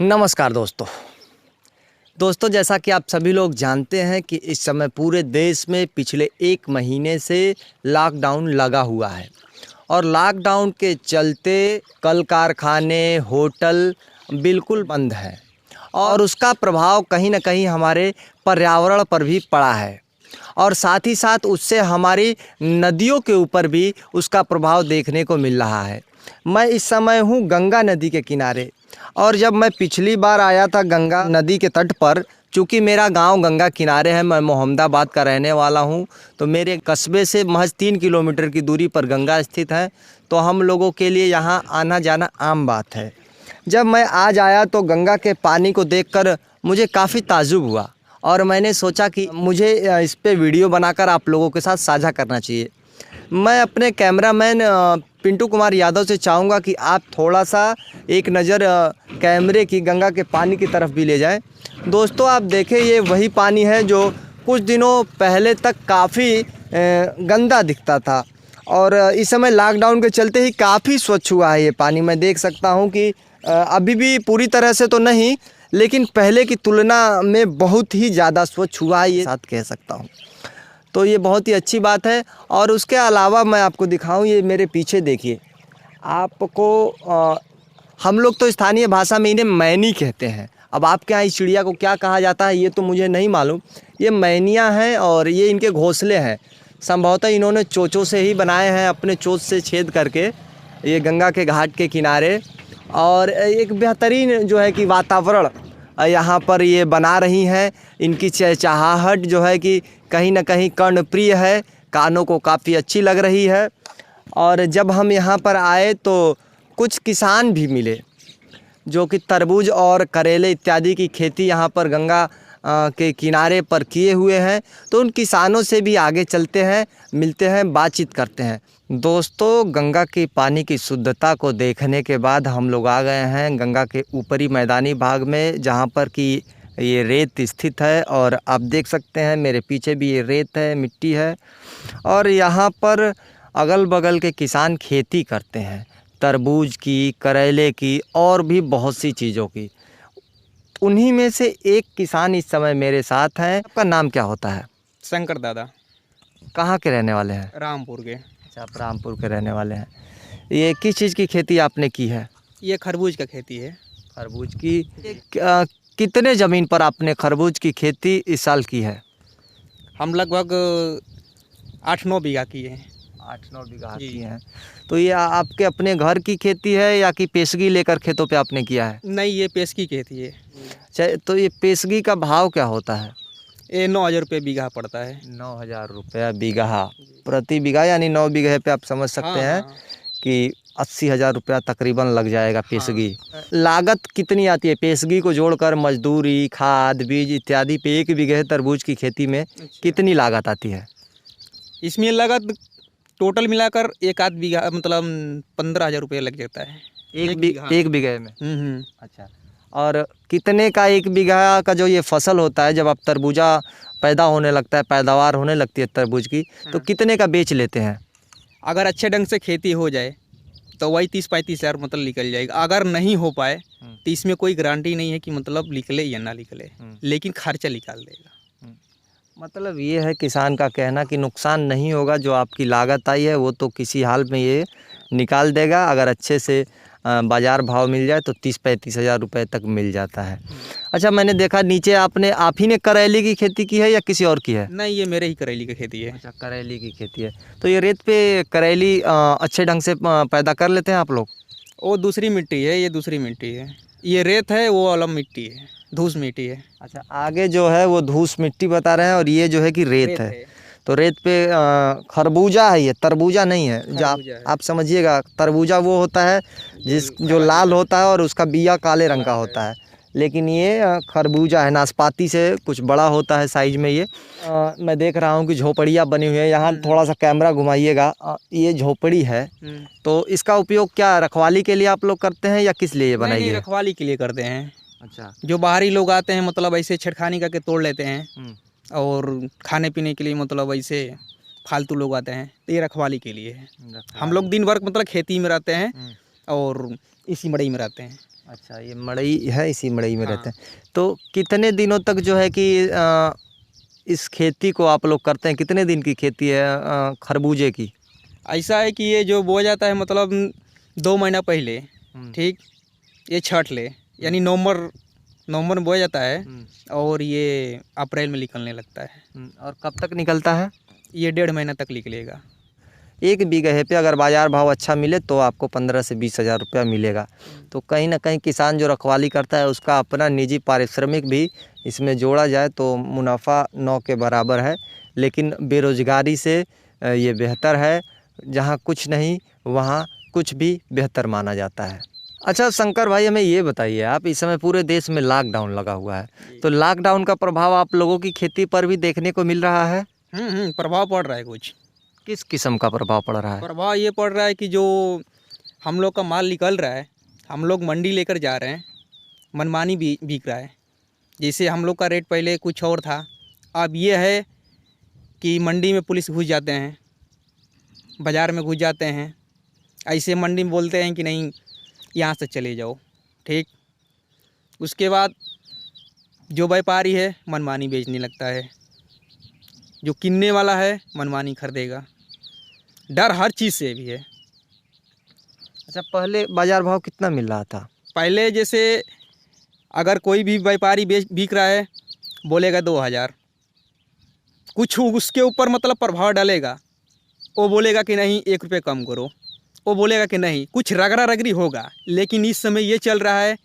नमस्कार दोस्तों जैसा कि आप सभी लोग जानते हैं कि इस समय पूरे देश में पिछले 1 महीने से लॉकडाउन लगा हुआ है और लॉकडाउन के चलते कल कारखाने होटल बिल्कुल बंद हैं और उसका प्रभाव कहीं ना कहीं हमारे पर्यावरण पर भी पड़ा है और साथ ही साथ उससे हमारी नदियों के ऊपर भी उसका प्रभाव देखने को मिल रहा है। मैं इस समय हूँ गंगा नदी के किनारे और जब मैं पिछली बार आया था गंगा नदी के तट पर, चूँकि मेरा गांव गंगा किनारे है, मैं मोहम्मदाबाद का रहने वाला हूं, तो मेरे कस्बे से महज 3 किलोमीटर की दूरी पर गंगा स्थित है, तो हम लोगों के लिए यहां आना जाना आम बात है। जब मैं आज आया तो गंगा के पानी को देखकर मुझे काफ़ी ताज्जुब हुआ और मैंने सोचा कि मुझे इस पे वीडियो बनाकर आप लोगों के साथ साझा करना चाहिए। मैं अपने कैमरामैन पिंटू कुमार यादव से चाहूँगा कि आप थोड़ा सा एक नज़र कैमरे की गंगा के पानी की तरफ भी ले जाएं। दोस्तों आप देखें, ये वही पानी है जो कुछ दिनों पहले तक काफ़ी गंदा दिखता था और इस समय लॉकडाउन के चलते ही काफ़ी स्वच्छ हुआ है ये पानी। मैं देख सकता हूँ कि अभी भी पूरी तरह से तो नहीं, लेकिन पहले की तुलना में बहुत ही ज़्यादा स्वच्छ हुआ है, ये साथ कह सकता हूँ। तो ये बहुत ही अच्छी बात है। और उसके अलावा मैं आपको दिखाऊं, ये मेरे पीछे देखिए, आपको हम लोग तो स्थानीय भाषा में इन्हें मैनी कहते हैं। अब आपके यहाँ इस चिड़िया को क्या कहा जाता है ये तो मुझे नहीं मालूम। ये मैनियाँ हैं और ये इनके घोंसले हैं। संभवतः इन्होंने चोंचों से ही बनाए हैं, अपने चोंच से छेद करके ये गंगा के घाट के किनारे। और एक बेहतरीन जो है कि वातावरण यहाँ पर ये बना रही हैं। इनकी चहचहाहट जो है कि कहीं ना कहीं कर्णप्रिय है, कानों को काफ़ी अच्छी लग रही है। और जब हम यहाँ पर आए तो कुछ किसान भी मिले जो कि तरबूज और करेले इत्यादि की खेती यहाँ पर गंगा के किनारे पर किए हुए हैं। तो उन किसानों से भी आगे चलते हैं, मिलते हैं, बातचीत करते हैं। दोस्तों गंगा के पानी की शुद्धता को देखने के बाद हम लोग आ गए हैं गंगा के ऊपरी मैदानी भाग में, जहाँ पर कि ये रेत स्थित है और आप देख सकते हैं मेरे पीछे भी ये रेत है, मिट्टी है। और यहाँ पर अगल बगल के किसान खेती करते हैं, तरबूज की, करेले की और भी बहुत सी चीज़ों की। उन्हीं में से एक किसान इस समय मेरे साथ हैं। आपका नाम क्या होता है? शंकर दादा। कहाँ के रहने वाले हैं? रामपुर के। अच्छा, आप रामपुर के रहने वाले हैं। ये किस चीज़ की खेती आपने की है? ये खरबूज का खेती है। खरबूज की। कितने ज़मीन पर आपने खरबूज की खेती इस साल की है? हम लगभग 8-9 बीघा की है। 8-9 बीघा की हैं। तो ये आपके अपने घर की खेती है या कि पेशगी लेकर खेतों पे आपने किया है? नहीं, ये पेशगी खेती है। अच्छा, तो ये पेशगी का भाव क्या होता है? ये 9,000 रुपये बीघा पड़ता है। 9,000 रुपया बीघा प्रति बीघा, यानी 9 बीघे पे आप समझ सकते हैं कि 80,000 रुपया तकरीबन लग जाएगा पेशगी। लागत कितनी आती है पेशगी को जोड़कर, मजदूरी, खाद, बीज इत्यादि पे 1 बीघे तरबूज की खेती में कितनी लागत आती है? इसमें लागत टोटल मिलाकर 1 बीघा मतलब 15,000 रुपये लग जाता है। 1 बीघे में? अच्छा। और कितने का 1 बीघा का जो ये फसल होता है, जब आप तरबूजा पैदा होने लगता है, पैदावार होने लगती है तरबूज की, तो कितने का बेच लेते हैं? अगर अच्छे ढंग से खेती हो जाए तो वही 30-35 हज़ार मतलब निकल जाएगा। अगर नहीं हो पाए तो इसमें कोई गारंटी नहीं है कि मतलब निकले या ना निकले, लेकिन खर्चा निकाल देगा। मतलब ये है किसान का कहना कि नुकसान नहीं होगा, जो आपकी लागत आई है वो तो किसी हाल में ये निकाल देगा। अगर अच्छे से बाज़ार भाव मिल जाए तो 30-35 हज़ार रुपये तक मिल जाता है। अच्छा, मैंने देखा नीचे आप ही ने करेले की खेती की है या किसी और की है? नहीं, ये मेरे ही करेली की खेती है। अच्छा, करेली की खेती है। तो ये रेत पे करेली अच्छे ढंग से पैदा कर लेते हैं आप लोग? वो दूसरी मिट्टी है, ये दूसरी मिट्टी है। ये रेत है, वो अलग मिट्टी है, धूस मिट्टी है। अच्छा, आगे जो है वो धूस मिट्टी बता रहे हैं और ये जो है कि रेत है। तो रेत पे खरबूजा है, ये तरबूजा नहीं है। जो आप समझिएगा, तरबूजा वो होता है जो लाल होता है और उसका बिया काले रंग का होता है, लेकिन ये खरबूजा है, नाशपाती से कुछ बड़ा होता है साइज में। ये मैं देख रहा हूँ कि झोपड़ियाँ बनी हुई है। यहाँ थोड़ा सा कैमरा घुमाइएगा, ये झोपड़ी है। तो इसका उपयोग क्या रखवाली के लिए आप लोग करते हैं या किस लिए बनाई है? रखवाली के लिए करते हैं। अच्छा। जो बाहरी लोग आते हैं मतलब ऐसे छेड़खानी करके तोड़ लेते हैं और खाने पीने के लिए मतलब ऐसे फालतू लोग आते हैं, तो ये रखवाली के लिए है। हम लोग दिन भर मतलब खेती में रहते हैं और इसी मड़ई में रहते हैं। अच्छा, ये मड़ई है, इसी मड़ई में हाँ। रहते हैं। तो कितने दिनों तक जो है कि इस खेती को आप लोग करते हैं? कितने दिन की खेती है खरबूजे की? ऐसा है कि ये जो बोया जाता है मतलब 2 महीना पहले, हम्म, ठीक, ये छठ ले यानी नवंबर में बोया जाता है हम्म, और ये अप्रैल में निकलने लगता है। और कब तक निकलता है? ये 1.5 महीना तक निकलेगा। 1 बीघे पे अगर बाज़ार भाव अच्छा मिले तो आपको 15 से 20 हज़ार रुपया मिलेगा। तो कहीं ना कहीं किसान जो रखवाली करता है उसका अपना निजी पारिश्रमिक भी इसमें जोड़ा जाए तो मुनाफा 9 के बराबर है। लेकिन बेरोजगारी से ये बेहतर है। जहाँ कुछ नहीं वहाँ कुछ भी बेहतर माना जाता है। अच्छा शंकर भाई, हमें ये बताइए, आप इस समय पूरे देश में लॉकडाउन लगा हुआ है, तो लॉकडाउन का प्रभाव आप लोगों की खेती पर भी देखने को मिल रहा है? प्रभाव पड़ रहा है कुछ। किस किस्म का प्रभाव पड़ रहा है? प्रभाव ये पड़ रहा है कि जो हम लोग का माल निकल रहा है, हम लोग मंडी लेकर जा रहे हैं, मनमानी भी बिक रहा है। जैसे हम लोग का रेट पहले कुछ और था, अब ये है कि मंडी में पुलिस घुस जाते हैं, बाज़ार में घुस जाते हैं, ऐसे मंडी में बोलते हैं कि नहीं यहाँ से चले जाओ, ठीक। उसके बाद जो व्यापारी है मनमानी बेचने लगता है, जो किनने वाला है मनमानी खरीदेगा। डर हर चीज़ से भी है। अच्छा, पहले बाजार भाव कितना मिल रहा था? पहले जैसे अगर कोई भी व्यापारी बिक रहा है, बोलेगा 2,000, कुछ उसके ऊपर मतलब प्रभाव डालेगा, वो बोलेगा कि नहीं 1 रुपये कम करो, वो बोलेगा कि नहीं, कुछ रगड़ा रगड़ी होगा। लेकिन इस समय ये चल रहा है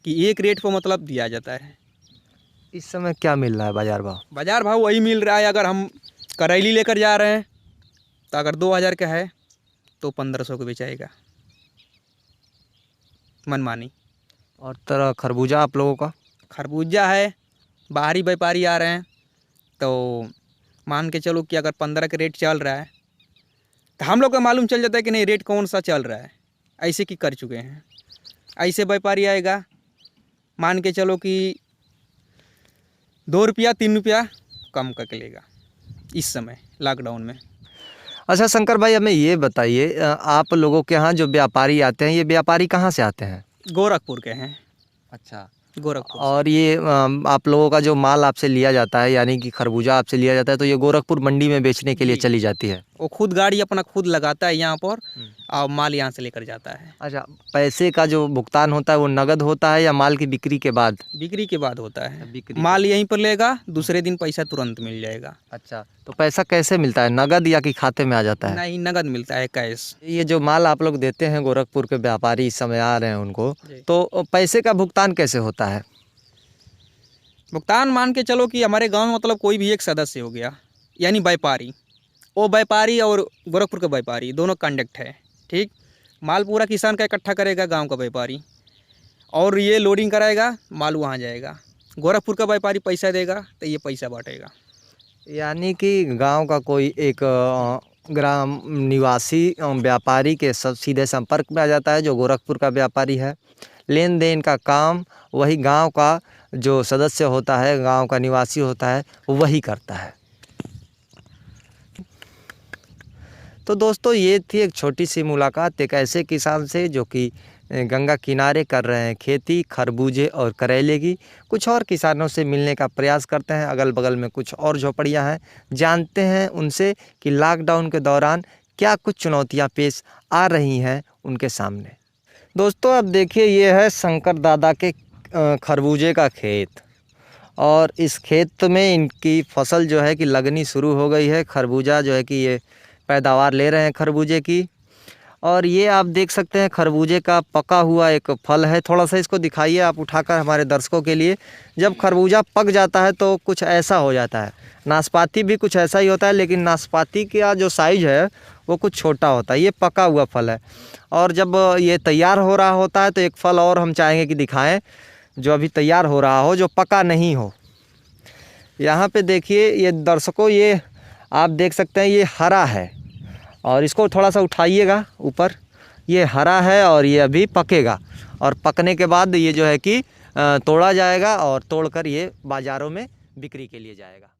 कि एक रेट पर मतलब दिया जाता है। इस समय क्या मिल रहा है बाजार भाव? बाज़ार भाव वही मिल रहा है। अगर हम करेली लेकर जा रहे हैं तो अगर 2,000 का है तो 1,500 को बेचाएगा, मनमानी। और तरह खरबूजा आप लोगों का? खरबूजा है, बाहरी व्यापारी आ रहे हैं तो मान के चलो कि अगर 15 का रेट चल रहा है तो हम लोग को मालूम चल जाता है कि नहीं रेट कौन सा चल रहा है। ऐसे की कर चुके हैं। ऐसे व्यापारी आएगा, मान के चलो कि 2 रुपया 3 रुपया कम करके लेगा इस समय लॉकडाउन में। अच्छा शंकर भाई, हमें ये बताइए, आप लोगों के यहाँ जो व्यापारी आते हैं, ये व्यापारी कहाँ से आते हैं? गोरखपुर के हैं। अच्छा, गोरखपुर से। और ये आप लोगों का जो माल आपसे लिया जाता है, यानी कि खरबूजा आपसे लिया जाता है, तो ये गोरखपुर मंडी में बेचने के लिए जी। चली जाती है? वो खुद गाड़ी अपना खुद लगाता है यहाँ पर और माल यहाँ से लेकर जाता है। अच्छा, पैसे का जो भुगतान होता है वो नगद होता है या माल की बिक्री के बाद? बिक्री के बाद होता है। बिक्री माल यहीं पर लेगा, दूसरे दिन पैसा तुरंत मिल जाएगा। अच्छा, तो पैसा कैसे मिलता है, नगद या कि खाते में आ जाता है? नहीं, नगद मिलता है, कैश। ये जो माल आप लोग देते हैं गोरखपुर के व्यापारी इस समय आ रहे हैं उनको, जी। तो पैसे का भुगतान कैसे होता है? भुगतान मान के चलो कि हमारे गांव में मतलब कोई भी एक सदस्य हो गया, यानी व्यापारी, वो व्यापारी और गोरखपुर का व्यापारी दोनों कॉन्टेक्ट है, ठीक। माल पूरा किसान का इकट्ठा करेगा गांव का व्यापारी, और ये लोडिंग कराएगा, माल वहाँ जाएगा। गोरखपुर का व्यापारी पैसा देगा तो ये पैसा बांटेगा। यानी कि गांव का कोई एक ग्राम निवासी व्यापारी के सब सीधे संपर्क में आ जाता है जो गोरखपुर का व्यापारी है। लेन देन का काम वही गांव का जो सदस्य होता है, गांव का निवासी होता है, वही करता है। तो दोस्तों, ये थी एक छोटी सी मुलाकात एक ऐसे किसान से जो कि गंगा किनारे कर रहे हैं खेती खरबूजे और करेले की। कुछ और किसानों से मिलने का प्रयास करते हैं। अगल बगल में कुछ और झोपड़ियां हैं, जानते हैं उनसे कि लॉकडाउन के दौरान क्या कुछ चुनौतियां पेश आ रही हैं उनके सामने। दोस्तों, अब देखिए, ये है शंकर दादा के खरबूजे का खेत, और इस खेत में इनकी फसल जो है कि लगनी शुरू हो गई है। खरबूजा जो है कि ये पैदावार ले रहे हैं खरबूजे की, और ये आप देख सकते हैं खरबूजे का पका हुआ एक फल है। थोड़ा सा इसको दिखाइए आप उठाकर हमारे दर्शकों के लिए। जब खरबूजा पक जाता है तो कुछ ऐसा हो जाता है। नाशपाती भी कुछ ऐसा ही होता है, लेकिन नाशपाती का जो साइज़ है वो कुछ छोटा होता है। ये पका हुआ फल है, और जब ये तैयार हो रहा होता है तो एक फल और हम चाहेंगे कि दिखाएं जो अभी तैयार हो रहा हो, जो पका नहीं हो। यहाँ पे देखिए ये दर्शकों, ये आप देख सकते हैं ये हरा है, और इसको थोड़ा सा उठाइएगा ऊपर। ये हरा है और ये अभी पकेगा, और पकने के बाद ये जो है कि तोड़ा जाएगा और तोड़कर ये बाज़ारों में बिक्री के लिए जाएगा।